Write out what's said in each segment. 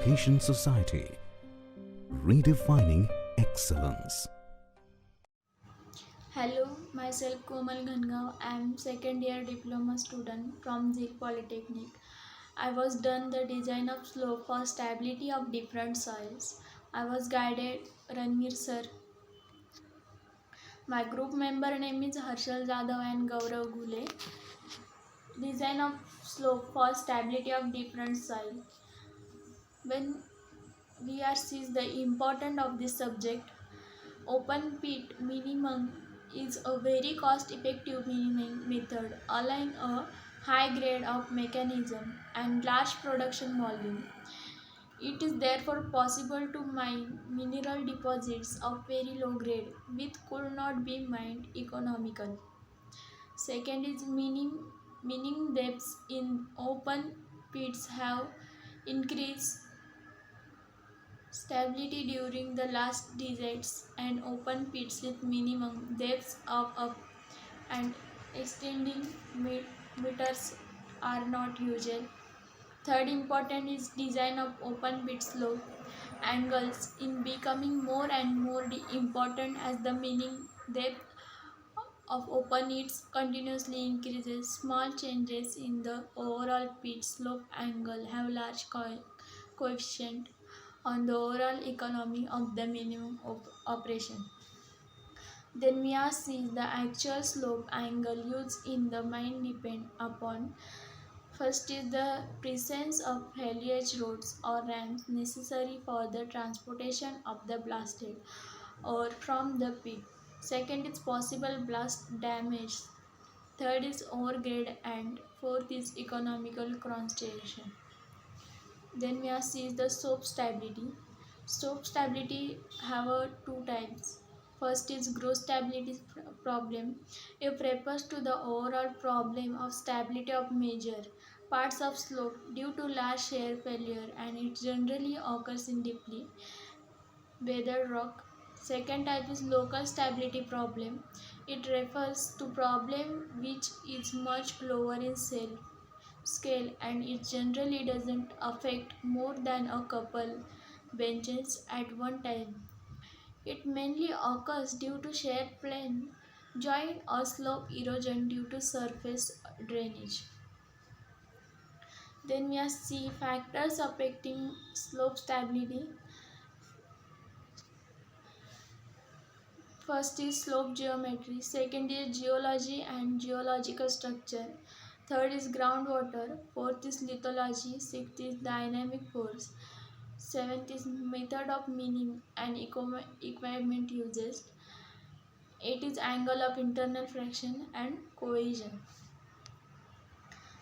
Education Society, redefining excellence. Hello, myself Komal Ghangav. I am second year diploma student from Zil Polytechnic. I was done the design of slope for stability of different soils. I was guided Ranveer sir. My group member name is Harshal Jadhav and Gaurav Gule. Design of slope for stability of different soil. When we are sees the importance of this subject, open pit minimum is a very cost-effective minimum method, allowing a high grade of mechanism and large production volume. It is therefore possible to mine mineral deposits of very low grade which could not be mined economical. Second is mining depths in open pits have increased stability during the last deserts and open pits with minimum depths of up and extending meters are not usual. Third important is design of open pit slope angles in becoming more and more important as the meaning depth of open pits continuously increases. Small changes in the overall pit slope angle have large coefficient on the overall economy of the minimum operation. Then we are seeing the actual slope angle used in the mine depend upon first is the presence of haulage roads or ramps necessary for the transportation of the blasted ore from the pit. Second is possible blast damage. Third is ore grade and fourth is economical consideration. Then we are seeing the slope stability. Slope stability have two types. First is gross stability problem. It refers to the overall problem of stability of major parts of slope due to large shear failure and it generally occurs in deeply weathered rock. Second type is local stability problem. It refers to problem which is much lower in scale and it generally doesn't affect more than a couple benches at one time. It mainly occurs due to shear plane joint or slope erosion due to surface drainage. Then we see factors affecting slope stability. First is slope geometry, second is geology and geological structure, third is groundwater, fourth is lithology, sixth is dynamic force, seventh is method of meaning and equipment uses, eighth is angle of internal friction and cohesion.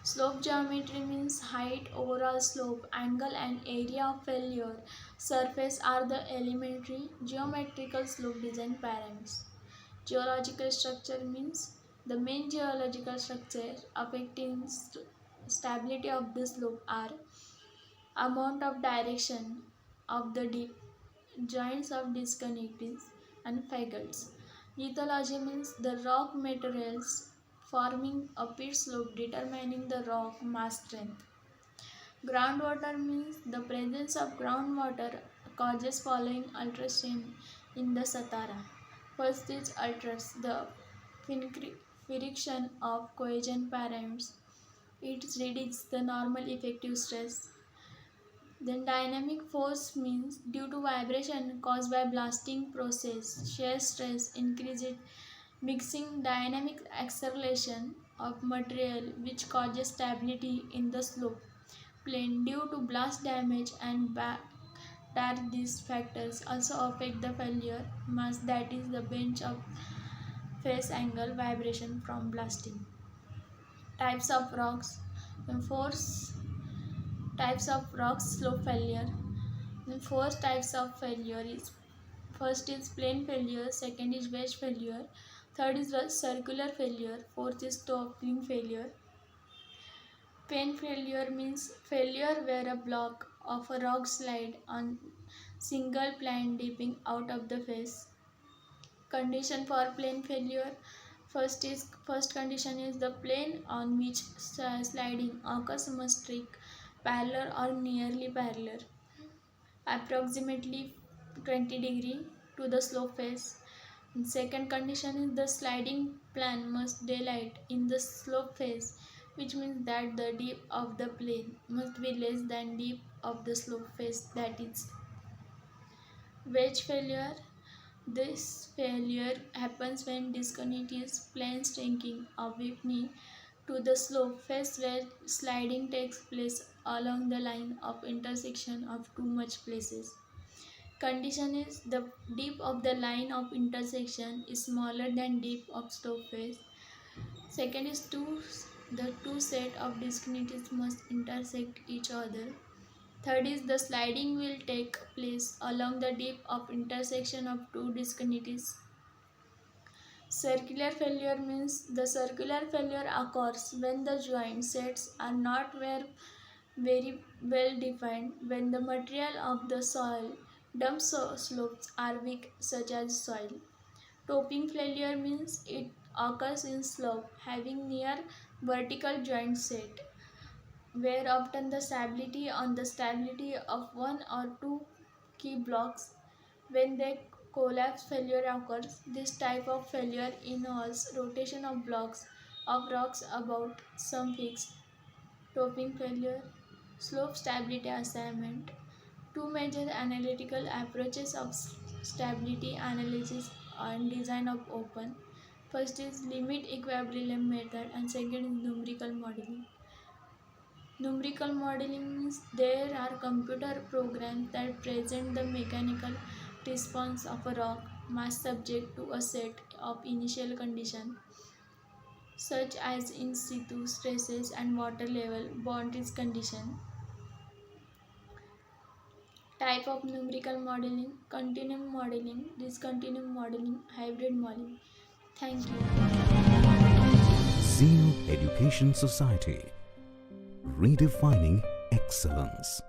Slope geometry means height, overall slope, angle and area of failure surface are the elementary geometrical slope design parameters. Geological structure means the main geological structure affecting stability of the slope are amount of direction of the deep joints of disconnections and faults. Lithology means the rock materials forming a pit slope determining the rock mass strength. Groundwater means the presence of groundwater causes following ultrastrain in the Satara. First is ultras, the friction of cohesion parameters. It reduces the normal effective stress. Then dynamic force means due to vibration caused by blasting process, shear stress increases mixing dynamic acceleration of material which causes stability in the slope plane due to blast damage and that these factors also affect the failure mass that is the bench of face angle vibration from blasting. Types of rocks. The force types of rocks slope failure. The four types of failure is first is plane failure, second is wedge failure, third is circular failure, fourth is toppling failure. Plane failure means failure where a block of a rock slide on single plane dipping out of the face. Condition for plane failure. First condition is the plane on which sliding occurs must streak parallel or nearly parallel. approximately 20 degree to the slope face. And second condition is the sliding plane must daylight in the slope face, which means that the dip of the plane must be less than dip of the slope face, that is wedge failure. This failure happens when discontinuous plane shrinking or weakening to the slope face where sliding takes place along the line of intersection of too much places. Condition is the dip of the line of intersection is smaller than dip of slope face. Second is the two set of discontinuities must intersect each other. Third is the sliding will take place along the dip of intersection of two discontinuities. Circular failure means the circular failure occurs when the joint sets are not very well defined, when the material of the soil dump slopes are weak, such as soil. Topping failure means it occurs in slope having near vertical joint set, where often the stability of one or two key blocks. When the collapse failure occurs, this type of failure involves rotation of blocks of rocks about some fixed. Topping failure, slope stability assignment. Two major analytical approaches of stability analysis and design of open. First is limit equilibrium method and second is numerical modeling. Numerical modeling means there are computer programs that present the mechanical response of a rock mass subject to a set of initial conditions such as in situ stresses and water level boundaries condition. Type of numerical modeling: continuum modeling, discontinuum modeling, hybrid modeling. Thank you. Zeal Education Society. Redefining excellence.